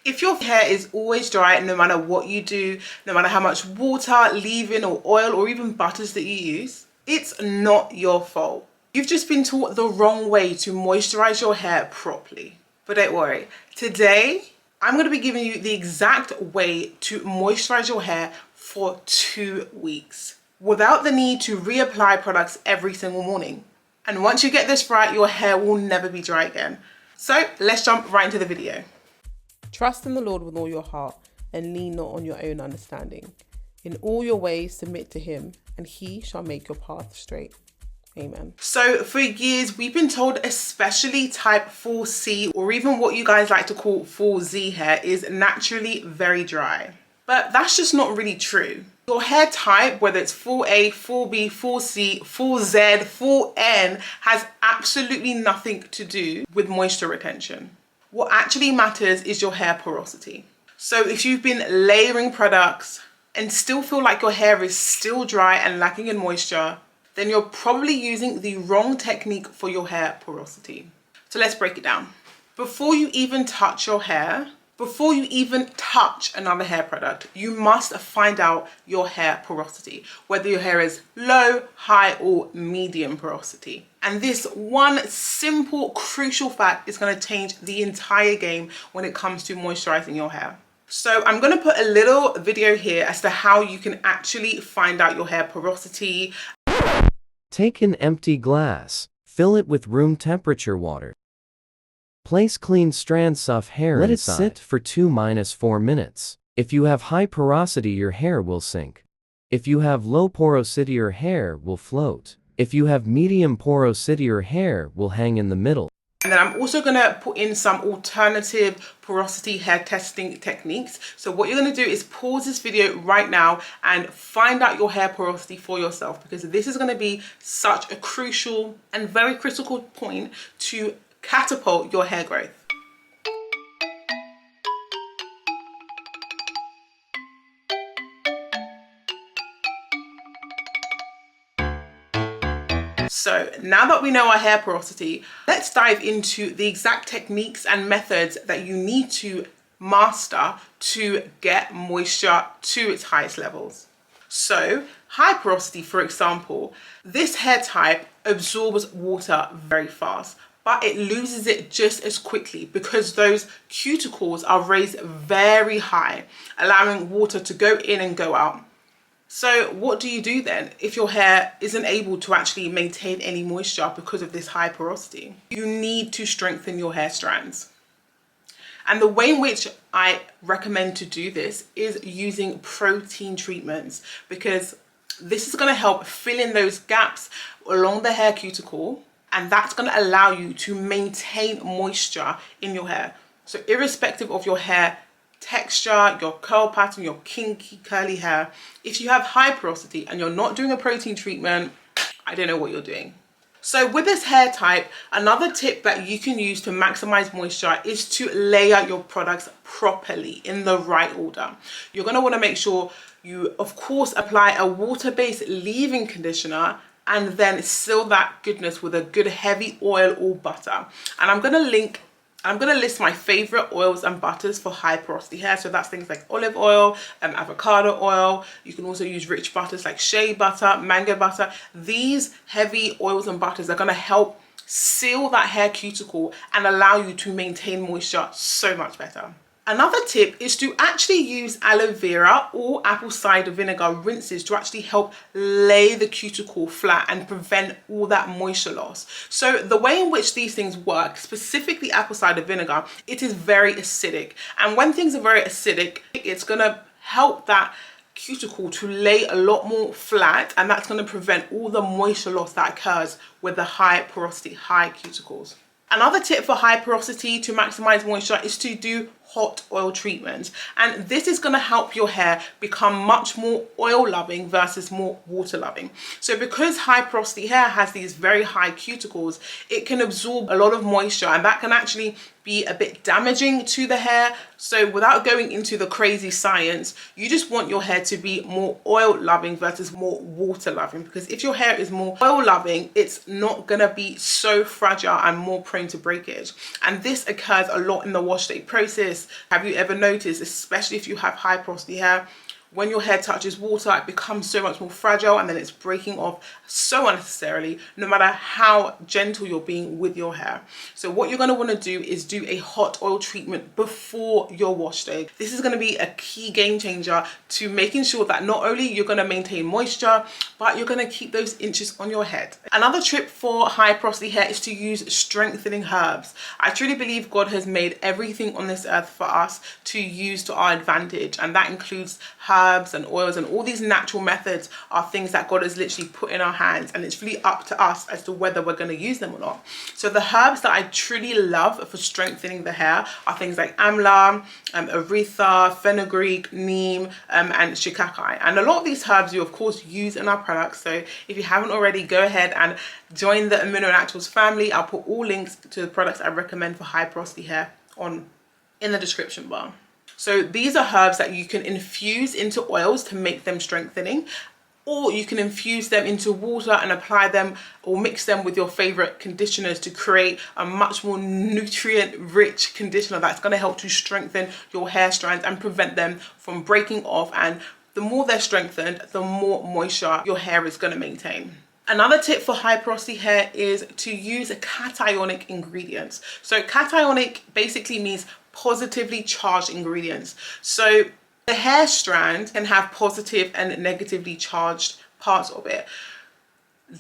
If your hair is always dry, no matter what you do, no matter how much water, leave-in or oil or even butters that you use, it's not your fault. You've just been taught the wrong way to moisturize your hair properly. But don't worry, today I'm going to be giving you the exact way to moisturize your hair for 2 weeks without the need to reapply products every single morning. And once you get this right, your hair will never be dry again. So let's jump right into the video. Trust in the Lord with all your heart and lean not on your own understanding. In all your ways submit to him, and he shall make your path straight. Amen. So for years, we've been told especially type 4C, or even what you guys like to call 4Z hair, is naturally very dry. But that's just not really true. Your hair type, whether it's 4A, 4B, 4C, 4Z, 4N, has absolutely nothing to do with moisture retention. What actually matters is your hair porosity. So if you've been layering products and still feel like your hair is still dry and lacking in moisture, then you're probably using the wrong technique for your hair porosity. So let's break it down. Before you even touch your hair, before you even touch another hair product, you must find out your hair porosity, whether your hair is low, high, or medium porosity. And this one simple, crucial fact is going to change the entire game when it comes to moisturizing your hair. So I'm going to put a little video here as to how you can actually find out your hair porosity. Take an empty glass, fill it with room temperature water. Place clean strands of hair inside. Let it sit for 2-4 minutes. If you have high porosity, your hair will sink. If you have low porosity, your hair will float. If you have medium porosity, your hair will hang in the middle. And then I'm also going to put in some alternative porosity hair testing techniques. So what you're going to do is pause this video right now and find out your hair porosity for yourself, because this is going to be such a crucial and very critical point to catapult your hair growth. So now that we know our hair porosity, let's dive into the exact techniques and methods that you need to master to get moisture to its highest levels. So high porosity, for example, this hair type absorbs water very fast, but it loses it just as quickly because those cuticles are raised very high, allowing water to go in and go out. So what do you do then if your hair isn't able to actually maintain any moisture because of this high porosity? You need to strengthen your hair strands. And the way in which I recommend to do this is using protein treatments, because this is going to help fill in those gaps along the hair cuticle, and that's going to allow you to maintain moisture in your hair. So irrespective of your hair texture, your curl pattern, your kinky curly hair, if you have high porosity and you're not doing a protein treatment, I don't know what you're doing. So with this hair type, another tip that you can use to maximize moisture is to layer your products properly in the right order. You're going to want to make sure you, of course, apply a water-based leave-in conditioner and then seal that goodness with a good heavy oil or butter. And I'm going to list my favorite oils and butters for high porosity hair. So that's things like olive oil, avocado oil. You can also use rich butters like shea butter, mango butter. These heavy oils and butters are going to help seal that hair cuticle and allow you to maintain moisture so much better. Another tip is to actually use aloe vera or apple cider vinegar rinses to actually help lay the cuticle flat and prevent all that moisture loss. So the way in which these things work, specifically apple cider vinegar, it is very acidic. And when things are very acidic, it's going to help that cuticle to lay a lot more flat, and that's going to prevent all the moisture loss that occurs with the high porosity, high cuticles. Another tip for high porosity to maximize moisture is to do hot oil treatment, and this is going to help your hair become much more oil loving versus more water loving. So because high porosity hair has these very high cuticles, it can absorb a lot of moisture, and that can actually be be a bit damaging to the hair. So without going into the crazy science, you just want your hair to be more oil loving versus more water loving, because if your hair is more oil loving, it's not gonna be so fragile and more prone to breakage. And this occurs a lot in the wash day process. Have you ever noticed, especially if you have high porosity hair, when your hair touches water, it becomes so much more fragile and then it's breaking off so unnecessarily, no matter how gentle you're being with your hair. So what you're going to want to do is do a hot oil treatment before your wash day. This is going to be a key game changer to making sure that not only you're going to maintain moisture, but you're going to keep those inches on your head. Another tip for high porosity hair is to use strengthening herbs. I truly believe God has made everything on this earth for us to use to our advantage, and that includes herbs and oils, and all these natural methods are things that God has literally put in our hands, and it's really up to us as to whether we're going to use them or not. So the herbs that I truly love for strengthening the hair are things like amla, aretha, fenugreek, neem, and shikakai. And a lot of these herbs you of course use in our products, so if you haven't already, go ahead and join the Amino Naturals family. I'll put all links to the products I recommend for high porosity hair in the description bar. So these are herbs that you can infuse into oils to make them strengthening, or you can infuse them into water and apply them or mix them with your favorite conditioners to create a much more nutrient rich conditioner that's going to help to strengthen your hair strands and prevent them from breaking off. And the more they're strengthened, the more moisture your hair is going to maintain. Another tip for high porosity hair is to use cationic ingredients. So cationic basically means positively charged ingredients. So the hair strand can have positive and negatively charged parts of it.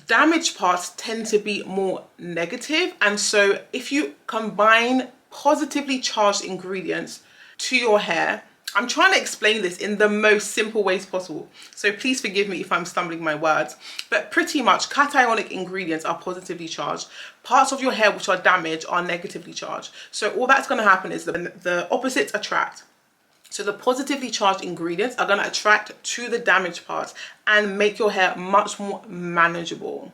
Damaged parts tend to be more negative, and so if you combine positively charged ingredients to your hair, I'm trying to explain this in the most simple ways possible, so please forgive me if I'm stumbling my words, but pretty much cationic ingredients are positively charged. Parts of your hair which are damaged are negatively charged. So all that's going to happen is that the opposites attract. So the positively charged ingredients are going to attract to the damaged parts and make your hair much more manageable.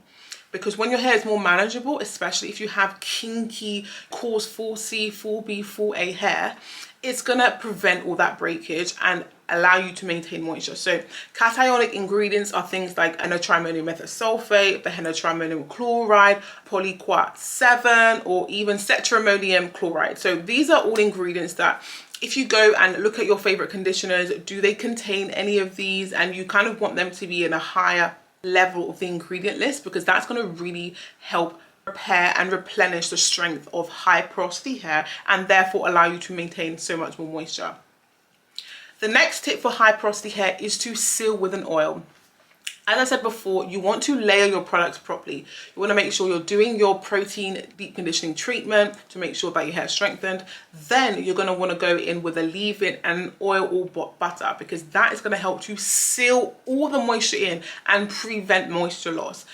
Because when your hair is more manageable, especially if you have kinky, coarse 4C, 4B, 4A hair, it's gonna prevent all that breakage and allow you to maintain moisture. So cationic ingredients are things like N-trimonium methosulfate, the N-trimonium chloride, polyquat 7, or even cetrimonium chloride. So these are all ingredients that if you go and look at your favorite conditioners, do they contain any of these? And you kind of want them to be in a higher level of the ingredient list, because that's going to really help repair and replenish the strength of high porosity hair and therefore allow you to maintain so much more moisture. The next tip for high porosity hair is to seal with an oil. As I said before, you want to layer your products properly. You want to make sure you're doing your protein deep conditioning treatment to make sure that your hair is strengthened. Then you're going to want to go in with a leave-in and oil or butter, because that is going to help to seal all the moisture in and prevent moisture loss.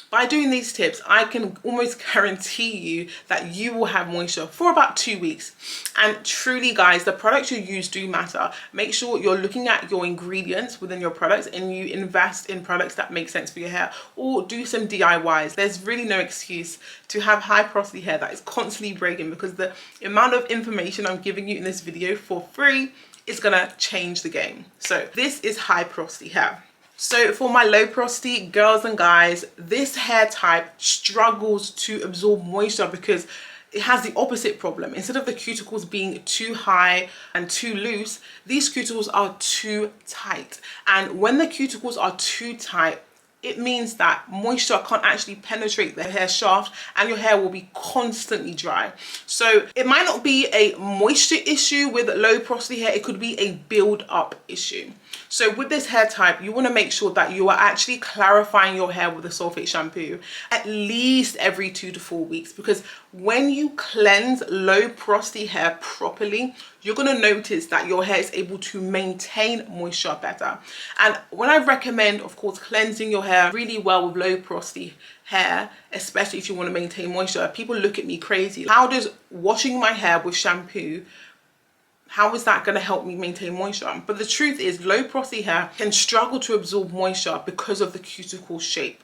By doing these tips, I can almost guarantee you that you will have moisture for about 2 weeks. And truly, guys, the products you use do matter. Make sure you're looking at your ingredients within your products and you invest in products that make sense for your hair, or do some DIYs. There's really no excuse to have high porosity hair that is constantly breaking, because the amount of information I'm giving you in this video for free is gonna change the game. So this is high porosity hair. So for my low porosity girls and guys, this hair type struggles to absorb moisture because it has the opposite problem. Instead of the cuticles being too high and too loose, these cuticles are too tight. And when the cuticles are too tight, it means that moisture can't actually penetrate the hair shaft and your hair will be constantly dry. So it might not be a moisture issue with low porosity hair, it could be a build up issue. So with this hair type, you want to make sure that you are actually clarifying your hair with a sulfate shampoo at least every 2 to 4 weeks, because when you cleanse low porosity hair properly, you're going to notice that your hair is able to maintain moisture better. And when I recommend, of course, cleansing your hair really well with low porosity hair, especially if you want to maintain moisture, people look at me crazy. How does washing my hair with shampoo, how is that going to help me maintain moisture? But the truth is, low porosity hair can struggle to absorb moisture because of the cuticle shape.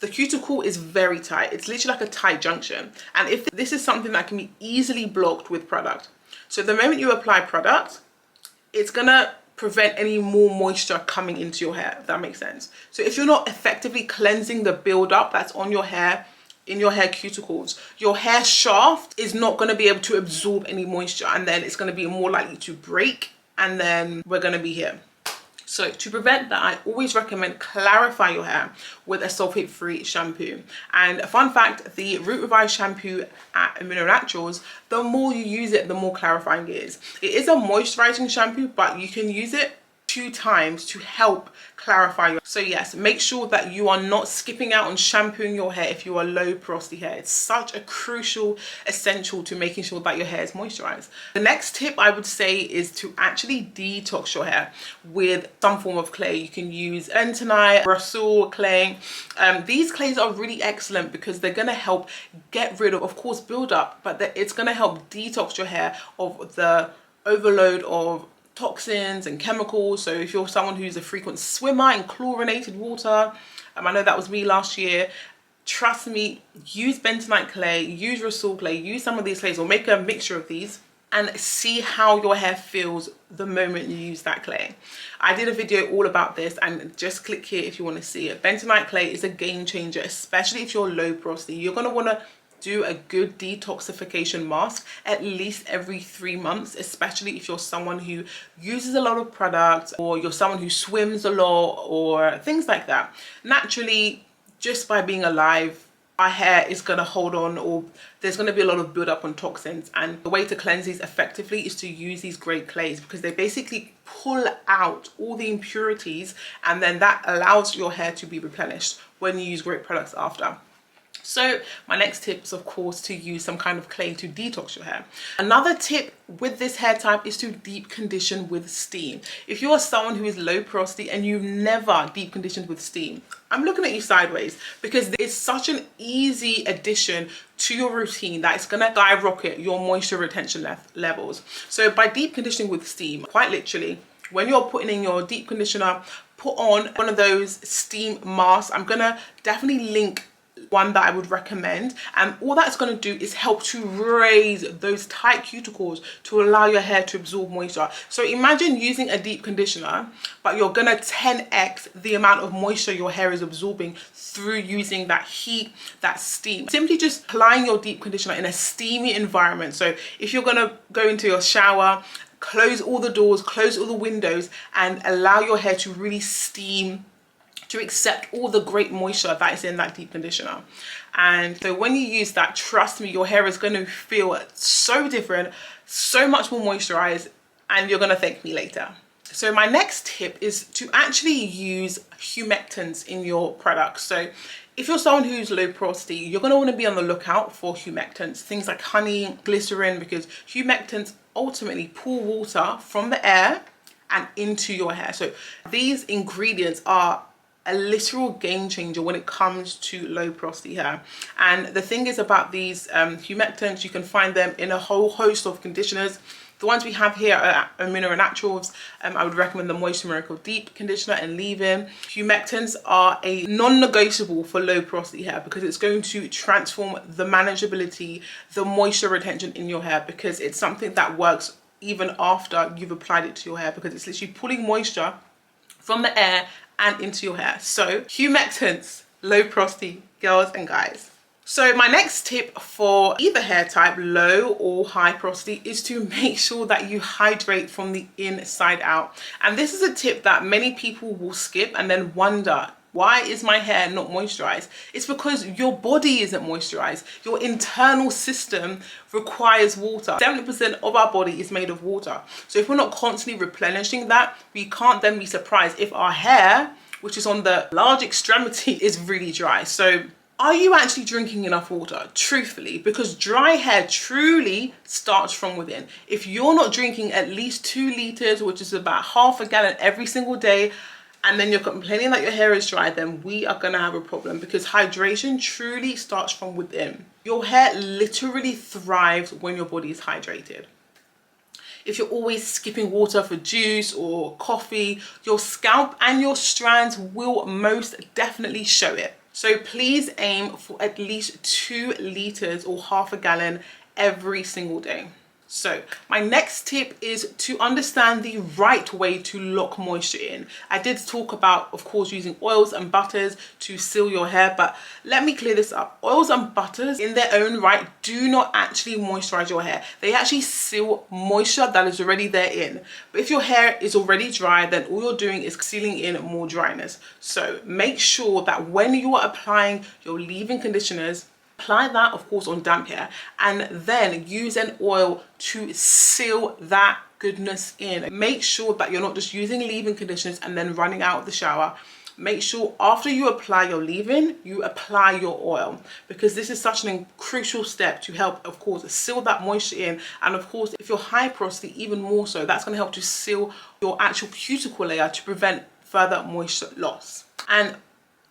the cuticle is very tight. It's literally like a tight junction. And if this is something that can be easily blocked with product. So the moment you apply product, it's gonna prevent any more moisture coming into your hair, if that makes sense. So if you're not effectively cleansing the buildup that's on your hair, in your hair cuticles, your hair shaft is not going to be able to absorb any moisture, and then it's going to be more likely to break, and then we're going to be here. So to prevent that, I always recommend clarify your hair with a sulfate-free shampoo. And a fun fact, the Root Revive shampoo at Amino Naturals, the more you use it, the more clarifying it is. It is a moisturizing shampoo, but you can use it 2 times to help clarify your. So yes, make sure that you are not skipping out on shampooing your hair if you are low porosity hair. It's such a crucial essential to making sure that your hair is moisturized. The next tip I would say is to actually detox your hair with some form of clay. You can use bentonite, Brazil clay. These clays are really excellent because they're going to help get rid of course, buildup, but it's going to help detox your hair of the overload of toxins and chemicals. So if you're someone who's a frequent swimmer in chlorinated water, I know that was me last year, trust me, use bentonite clay, use Rasul clay, use some of these clays or make a mixture of these and see how your hair feels the moment you use that clay. I did a video all about this, and just click here if you want to see it. Bentonite clay is a game changer, especially if you're low porosity. You're going to want to do a good detoxification mask at least every 3 months, especially if you're someone who uses a lot of product or you're someone who swims a lot or things like that. Naturally, just by being alive, our hair is going to hold on, or there's going to be a lot of build-up on toxins, and the way to cleanse these effectively is to use these great clays because they basically pull out all the impurities, and then that allows your hair to be replenished when you use great products after. So my next tip is of course to use some kind of clay to detox your hair. Another tip with this hair type is to deep condition with steam. If you are someone who is low porosity and you've never deep conditioned with steam, I'm looking at you sideways because it's such an easy addition to your routine that it's going to skyrocket your moisture retention levels. So by deep conditioning with steam, quite literally, when you're putting in your deep conditioner, put on one of those steam masks. I'm going to definitely link one that I would recommend, and all that's going to do is help to raise those tight cuticles to allow your hair to absorb moisture. So imagine using a deep conditioner, but you're going to 10x the amount of moisture your hair is absorbing through using that heat, that steam. Simply just applying your deep conditioner in a steamy environment. So if you're going to go into your shower, close all the doors, close all the windows, and allow your hair to really steam, to accept all the great moisture that is in that deep conditioner. And so when you use that, trust me, your hair is going to feel so different, so much more moisturized, and you're going to thank me later. So my next tip is to actually use humectants in your products. So if you're someone who's low porosity, you're going to want to be on the lookout for humectants, things like honey, glycerin, because humectants ultimately pull water from the air and into your hair. So these ingredients are a literal game changer when it comes to low porosity hair. And the thing is about these humectants, you can find them in a whole host of conditioners. The ones we have here are Amino Naturals. I would recommend the Moisture Miracle Deep Conditioner and Leave-In. Humectants are a non-negotiable for low porosity hair because it's going to transform the manageability, the moisture retention in your hair, because it's something that works even after you've applied it to your hair, because it's literally pulling moisture from the air and into your hair. So humectants, low porosity girls and guys. So my next tip for either hair type, low or high porosity, is to make sure that you hydrate from the inside out. And this is a tip that many people will skip and then wonder, why is my hair not moisturized? It's because your body isn't moisturized. Your internal system requires water. 70% of our body is made of water. So if we're not constantly replenishing that, we can't then be surprised if our hair, which is on the large extremity, is really dry. So are you actually drinking enough water? Truthfully, because dry hair truly starts from within. If you're not drinking at least 2 liters, which is about half a gallon every single day, and then you're complaining that your hair is dry, then we are going to have a problem, because hydration truly starts from within. Your hair literally thrives when your body is hydrated. If you're always skipping water for juice or coffee, your scalp and your strands will most definitely show it. So please aim for at least 2 liters or half a gallon every single day. So my next tip is to understand the right way to lock moisture in. I did talk about, of course, using oils and butters to seal your hair, but let me clear this up. Oils and butters in their own right do not actually moisturize your hair. They actually seal moisture that is already therein. But if your hair is already dry, then all you're doing is sealing in more dryness. So make sure that when you are applying your leave-in conditioners, apply that, of course, on damp hair, and then use an oil to seal that goodness in. Make sure that you're not just using leave-in conditioners and then running out of the shower. Make sure after you apply your leave-in, you apply your oil, because this is such a crucial step to help, of course, seal that moisture in. And of course, if you're high porosity, even more so, that's going to help to seal your actual cuticle layer to prevent further moisture loss. And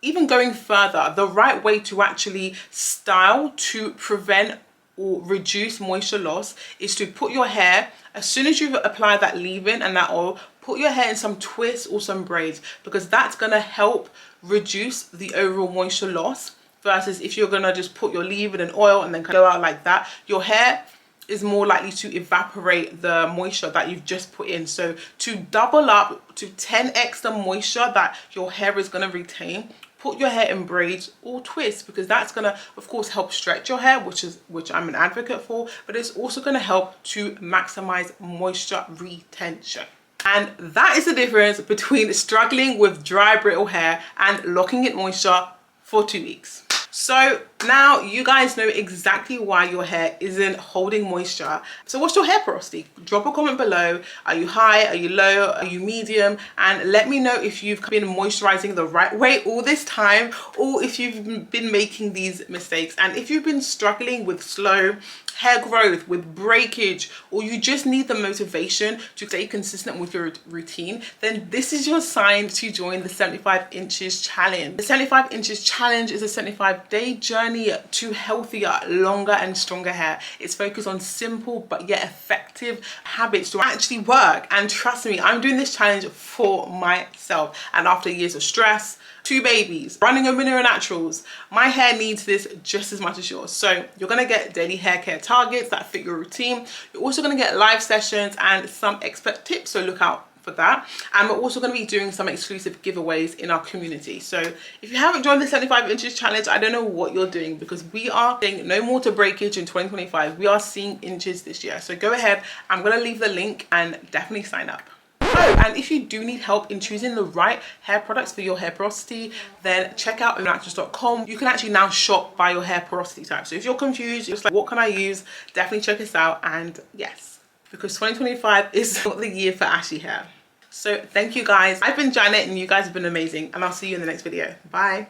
even going further, the right way to actually style to prevent or reduce moisture loss is to put your hair, as soon as you've applied that leave-in and that oil, put your hair in some twists or some braids, because that's going to help reduce the overall moisture loss, versus if you're going to just put your leave-in and oil and then go out like that, your hair is more likely to evaporate the moisture that you've just put in. So to double up to 10x the moisture that your hair is going to retain, put your hair in braids or twists, because that's going to, of course, help stretch your hair, which I'm an advocate for, but it's also going to help to maximize moisture retention. And that is the difference between struggling with dry, brittle hair and locking in moisture for 2 weeks. So now you guys know exactly why your hair isn't holding moisture. So what's your hair porosity? Drop a comment below. Are you high? Are you low? Are you medium? And let me know if you've been moisturizing the right way all this time, or if you've been making these mistakes. And if you've been struggling with slow hair growth, with breakage, or you just need the motivation to stay consistent with your routine, then this is your sign to join the 75 inches challenge. The 75 inches challenge is a 75-day journey to healthier, longer and stronger hair. It's focused on simple but yet effective habits to actually work. And trust me, I'm doing this challenge for myself. And after years of stress, 2 babies, running a Mineral Naturals, my hair needs this just as much as yours. So you're going to get daily hair care targets that fit your routine. You're also going to get live sessions and some expert tips, so look out for that. And we're also going to be doing some exclusive giveaways in our community. So if you haven't joined the 75 inches challenge, I don't know what you're doing, because we are saying no more to breakage in 2025. We are seeing inches this year. So go ahead, I'm going to leave the link and definitely sign up. Oh, and if you do need help in choosing the right hair products for your hair porosity, then check out naturals.com. You can actually now shop by your hair porosity type. So if you're confused, you're just like, what can I use? Definitely check us out. And yes, because 2025 is not the year for ashy hair. So thank you guys. I've been Janet and you guys have been amazing, and I'll see you in the next video. Bye.